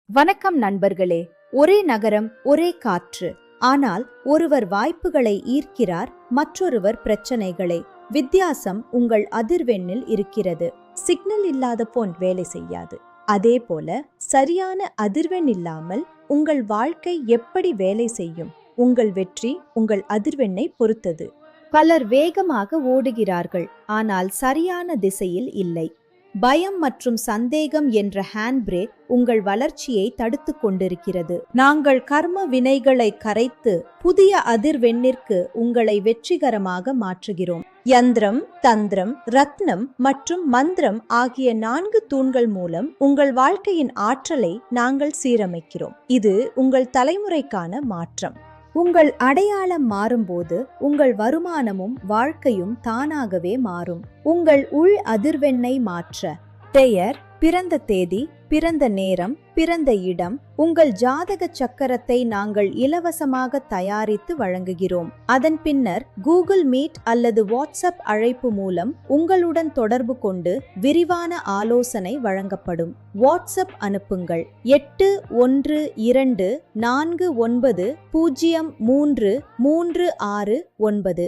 வணக்கம் நண்பர்களே. ஒரே நகரம், ஒரே காற்று. ஆனால் ஒருவர் வாய்ப்புகளை ஈர்க்கிறார், மற்றொருவர் பிரச்சனைகளை. வித்தியாசம் உங்கள் அதிர்வெண்ணில் இருக்கிறது. சிக்னல் இல்லாத போன் வேலை செய்யாது. அதே போல சரியான அதிர்வெண் இல்லாமல் உங்கள் வாழ்க்கை எப்படி வேலை செய்யும்? உங்கள் வெற்றி உங்கள் அதிர்வெண்ணை பொறுத்தது. பலர் வேகமாக ஓடுகிறார்கள், ஆனால் சரியான திசையில் இல்லை. பயம் மற்றும் சந்தேகம் என்ற ஹேண்ட் பிரேக் உங்கள் வளர்ச்சியை தடுத்து கொண்டிருக்கிறது. நாங்கள் கர்ம வினைகளை கரைத்து புதிய அதிர்வெண்ணிற்கு உங்களை வெற்றிகரமாக மாற்றுகிறோம். யந்திரம், தந்திரம், ரத்னம் மற்றும் மந்திரம் ஆகிய 4 தூண்கள் மூலம் உங்கள் வாழ்க்கையின் ஆற்றலை நாங்கள் சீரமைக்கிறோம். இது உங்கள் தலைமுறைக்கான மாற்றம். உங்கள் அடையாளம் மாறும்போது உங்கள் வருமானமும் வாழ்க்கையும் தானாகவே மாறும். உங்கள் உள் அதிர்வெண்ணை மாற்ற பெயர், பிறந்த தேதி, பிறந்த நேரம், பிறந்த இடம், உங்கள் ஜாதக சக்கரத்தை நாங்கள் இலவசமாக தயாரித்து வழங்குகிறோம். அதன் பின்னர் கூகுள் மீட் அல்லது வாட்ஸ்அப் அழைப்பு மூலம் உங்களுடன் தொடர்பு கொண்டு விரிவான ஆலோசனை வழங்கப்படும். வாட்ஸ்அப் அனுப்புங்கள் 8124903336.